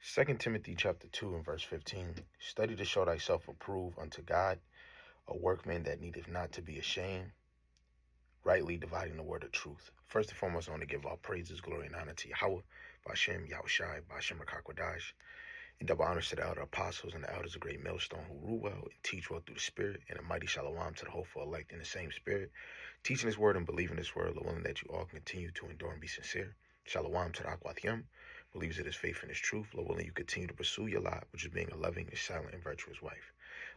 Second Timothy chapter 2 and verse 15. Study to show thyself approved unto God, a workman that needeth not to be ashamed, rightly dividing the word of truth. First and foremost, I want to give all praises, glory, and honor to Yahweh, Bashem, Yahushai, Bashem, Rakakwadash, and double honors to the elder apostles and the elders of great millstone who rule well and teach well through the Spirit, and a mighty shalom to the hopeful elect in the same Spirit, teaching His word and believing His word, willing that you all continue to endure and be sincere. Shalom to the Akwathyam, believes in His faith and His truth. Lord willing, you continue to pursue your lot, which is being a loving, and silent, and virtuous wife.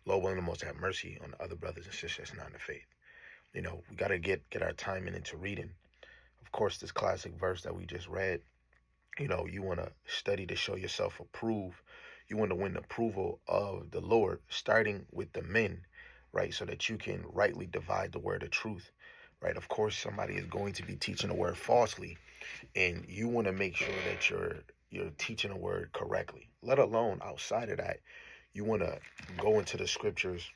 Lord willing, the most have mercy on the other brothers and sisters that's not in the faith. You know, we got to get our time into reading. Of course, this classic verse that we just read, you want to study to show yourself approved. You want to win the approval of the Lord, starting with the men, right? So that you can rightly divide the word of truth, right? Of course, somebody is going to be teaching the word falsely, and you want to make sure that you're teaching the word correctly. Let alone outside of that, you want to go into the scriptures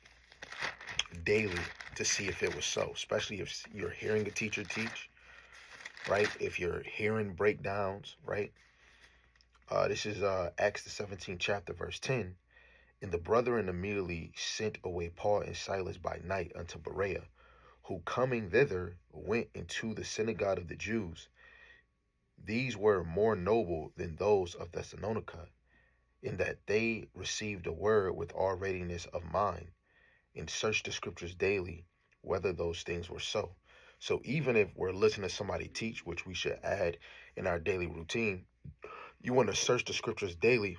daily to see if it was so, especially if you're hearing a teacher teach, right? If you're hearing breakdowns, right? This is Acts the 17th chapter, verse 10. And the brethren immediately sent away Paul and Silas by night unto Berea, who coming thither went into the synagogue of the Jews. These were more noble than those of Thessalonica, in that they received the word with all readiness of mind, and searched the scriptures daily, whether those things were so. So even if we're listening to somebody teach, which we should add in our daily routine, you want to search the scriptures daily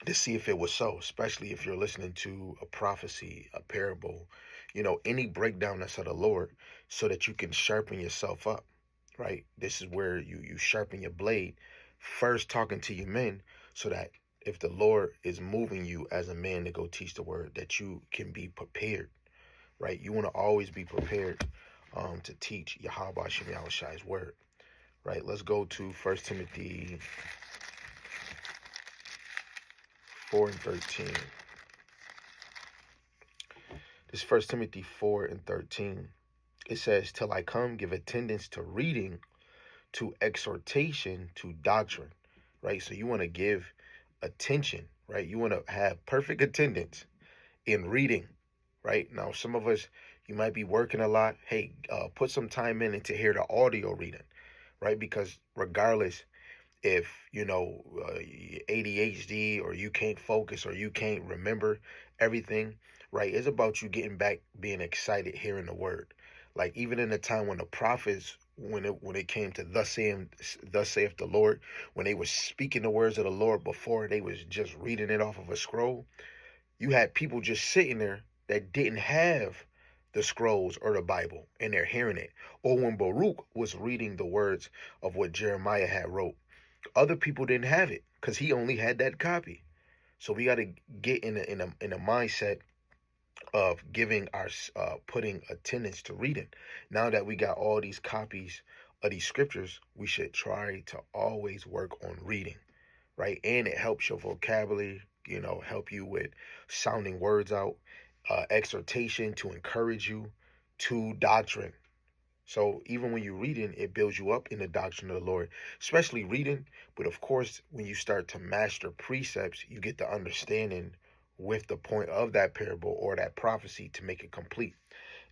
to see if it was so, especially if you're listening to a prophecy, a parable, any breakdown that's of the Lord, so that you can sharpen yourself up, right? This is where you sharpen your blade, first talking to your men, so that if the Lord is moving you as a man to go teach the word, that you can be prepared, right? You want to always be prepared to teach Yahweh Shem Yahushai's word, right? Let's go to 1 Timothy 4 and 13. This 1 Timothy 4 and 13. It says, till I come, give attendance to reading, to exhortation, to doctrine, right? So you want to give attention, right? You want to have perfect attendance in reading, right? Now, some of us, you might be working a lot. Hey, put some time in and to hear the audio reading, right? Because regardless if, ADHD or you can't focus or you can't remember everything, right? It's about you getting back, being excited, hearing the word. Like even in the time when the prophets, when it came to thus saith the Lord, when they were speaking the words of the Lord before they was just reading it off of a scroll, you had people just sitting there that didn't have the scrolls or the Bible, and they're hearing it. Or when Baruch was reading the words of what Jeremiah had wrote, other people didn't have it because he only had that copy. So we got to get in a mindset of giving our putting attendance to reading. Now that we got all these copies of these scriptures, we should try to always work on reading, right? And it helps your vocabulary, help you with sounding words out, exhortation to encourage you, to doctrine. So even when you're reading, it builds you up in the doctrine of the Lord, especially reading. But of course, when you start to master precepts, you get the understanding with the point of that parable or that prophecy to make it complete.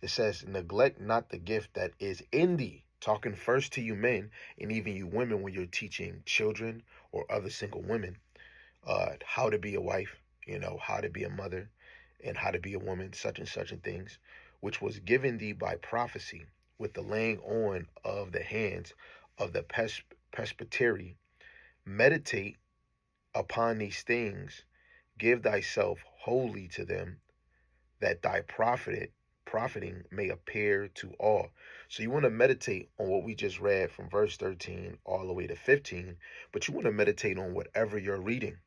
It says, neglect not the gift that is in thee. Talking first to you men and even you women when you're teaching children or other single women how to be a wife, how to be a mother and how to be a woman, such and such and things, which was given thee by prophecy with the laying on of the hands of the presbytery. Meditate upon these things, give thyself wholly to them, that thy profiting may appear to all. So you want to meditate on what we just read from verse 13 all the way to 15, but you want to meditate on whatever you're reading,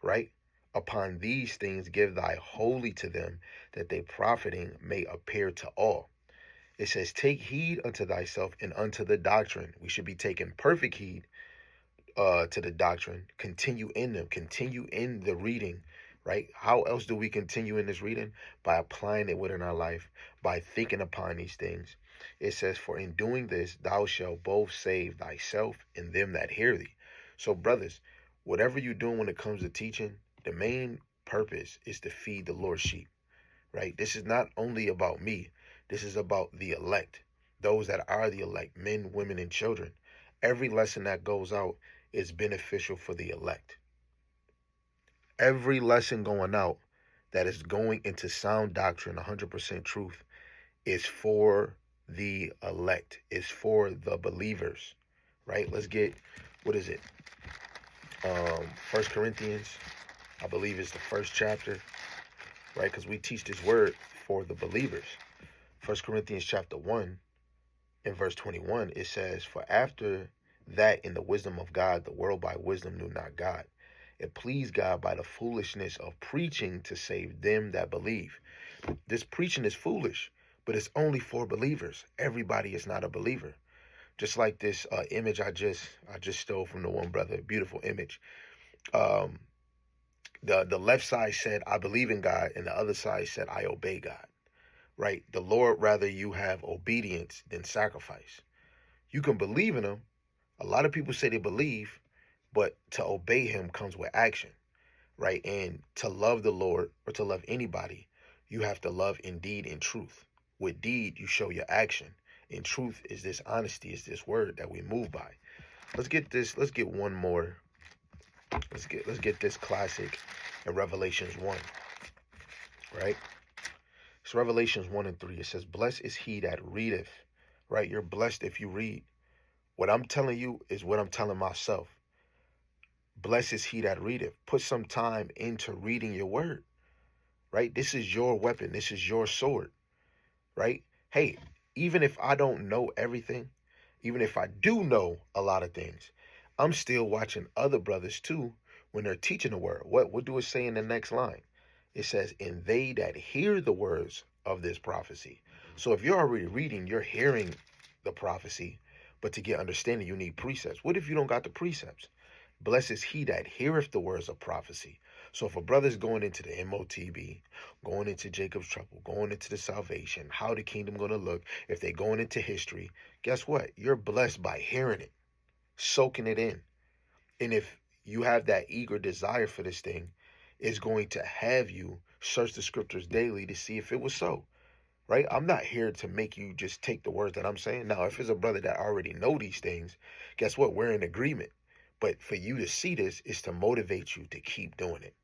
right? Upon these things give thy wholly to them, that they profiting may appear to all. It says, take heed unto thyself and unto the doctrine. We should be taking perfect heed to the doctrine. Continue in them. Continue in the reading, right? How else do we continue in this reading? By applying it within our life, by thinking upon these things. It says, for in doing this, thou shalt both save thyself and them that hear thee. So, brothers, Whatever you're doing when it comes to teaching, the main purpose is to feed the Lord's sheep, right? This is not only about me. This is about the elect, those that are the elect, men, women, and children. Every lesson that goes out is beneficial for the elect. Every lesson going out that is going into sound doctrine, 100% truth, is for the elect, is for the believers, right? Let's get, what is it? First Corinthians, I believe is the first chapter, right? Because we teach this word for the believers. First Corinthians chapter 1 in verse 21, it says, "For after that in the wisdom of God, the world by wisdom knew not God. It pleased God by the foolishness of preaching to save them that believe." This preaching is foolish, but it's only for believers. Everybody is not a believer. Just like this image I just stole from the one brother, beautiful image. Um, the left side said, "I believe in God," and the other side said, "I obey God." Right? The Lord rather you have obedience than sacrifice. You can believe in Him. A lot of people say they believe, but to obey Him comes with action, right? And to love the Lord or to love anybody, you have to love in deed and truth. With deed, you show your action. In truth is this honesty, is this word that we move by. Let's get this. Let's get one more. Let's get this classic in Revelations 1, right? It's Revelations 1 and 3. It says, "Blessed is he that readeth," right? You're blessed if you read. What I'm telling you is what I'm telling myself. Blessed is he that readeth. Put some time into reading your word, right? This is your weapon. This is your sword, right? Hey, even if I don't know everything, even if I do know a lot of things, I'm still watching other brothers too when they're teaching the word. What do it say in the next line? It says, "And they that hear the words of this prophecy." So if you're already reading, you're hearing the prophecy, but to get understanding, you need precepts. What if you don't got the precepts? Blessed is he that heareth the words of prophecy. So if a brother's going into the MOTB, going into Jacob's trouble, going into the salvation, how the kingdom going to look, if they're going into history, guess what? You're blessed by hearing it, soaking it in. And if you have that eager desire for this thing, it's going to have you search the scriptures daily to see if it was so, right? I'm not here to make you just take the words that I'm saying. Now, if it's a brother that already know these things, guess what? We're in agreement. But for you to see this is to motivate you to keep doing it.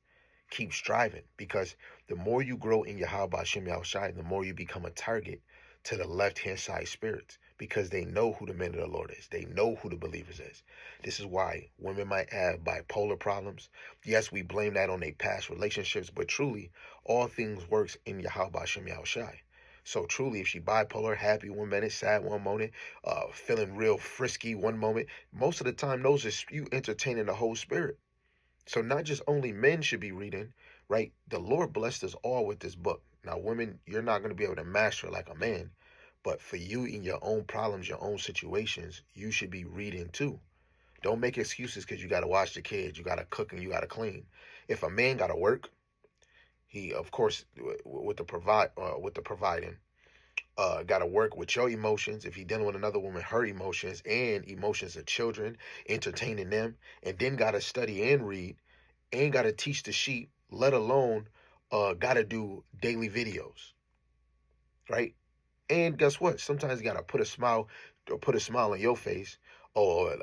Keep striving, because the more you grow in Yahweh Shem Yahushai, the more you become a target to the left-hand side spirits, because they know who the men of the Lord is. They know who the believers is. This is why women might have bipolar problems. Yes, we blame that on their past relationships, but truly, all things works in Yahweh Shem Yahushai. So truly, if she bipolar, happy one minute, sad one moment, feeling real frisky one moment, most of the time, those are you entertaining the whole spirit. So not just only men should be reading, right? The Lord blessed us all with this book. Now, women, you're not going to be able to master it like a man, but for you in your own problems, your own situations, you should be reading too. Don't make excuses because you got to watch the kids, you got to cook, and you got to clean. If a man got to work, he, of course, with the providing, got to work with your emotions. If he dealing with another woman, her emotions and emotions of children, entertaining them, and then got to study and read, and got to teach the sheep, let alone got to do daily videos, right? And guess what? Sometimes you got to put a smile on your face. Oh,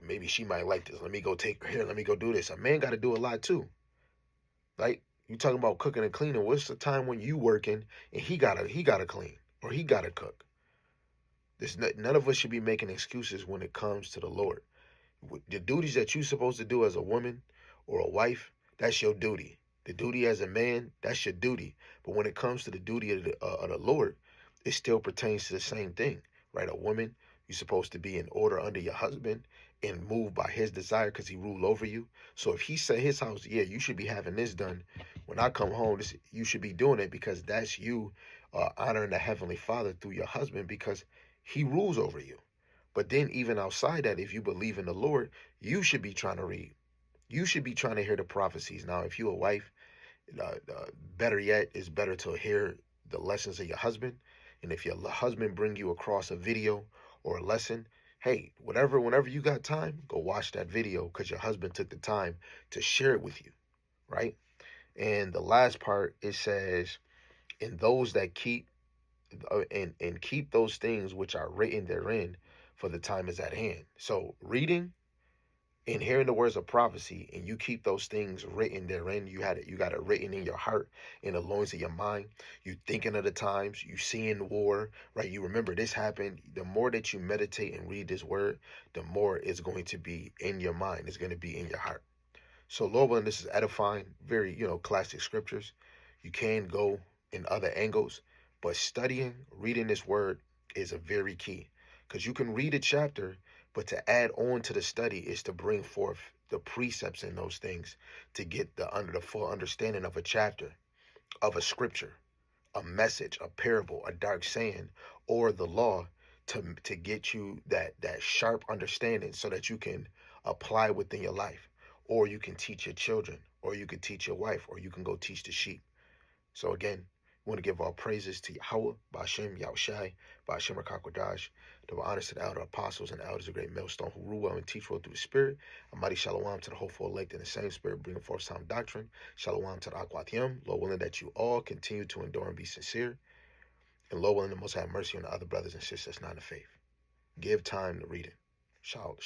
maybe she might like this. Let me go take her here. Let me go do this. A man got to do a lot too, right? You talking about cooking and cleaning. What's the time when you working and he gotta clean or he gotta cook? None of us should be making excuses when it comes to the Lord. The duties that you're supposed to do as a woman or a wife, that's your duty. The duty as a man, that's your duty. But when it comes to the duty of the Lord, it still pertains to the same thing, right? A woman, you're supposed to be in order under your husband and move by his desire because he rule over you. So if he said his house, yeah, you should be having this done. When I come home, you should be doing it because that's you honoring the Heavenly Father through your husband because he rules over you. But then even outside that, if you believe in the Lord, you should be trying to read. You should be trying to hear the prophecies. Now, if you're a wife, better yet, it's better to hear the lessons of your husband. And if your husband bring you across a video or a lesson, hey, whenever you got time, go watch that video because your husband took the time to share it with you, right? And the last part, it says, and those that keep and keep those things which are written therein, for the time is at hand. So reading and hearing the words of prophecy, and you keep those things written therein, you got it written in your heart, in the loins of your mind. You thinking of the times, you seeing war, right? You remember this happened. The more that you meditate and read this word, the more it's going to be in your mind. It's going to be in your heart. So Lord willing, this is edifying, very, classic scriptures. You can go in other angles, but studying, reading this word is a very key. Because you can read a chapter, but to add on to the study is to bring forth the precepts in those things to get the full understanding of a chapter, of a scripture, a message, a parable, a dark saying, or the law, to get you that sharp understanding so that you can apply within your life, or you can teach your children, or you can teach your wife, or you can go teach the sheep. So again, we want to give all praises to Yahweh, Ba'ashem, Yahushai, Ba'ashem Rakakwadash. The honors to the elder apostles and elders of great millstone who rule well and teach well through the Spirit. A mighty shalom to the hopeful elect in the same Spirit, bringing forth sound doctrine. Shalom to the Akwatiyam. Lord willing that you all continue to endure and be sincere. And Lord willing, the Most have mercy on the other brothers and sisters not in the faith. Give time to read it. Shalom.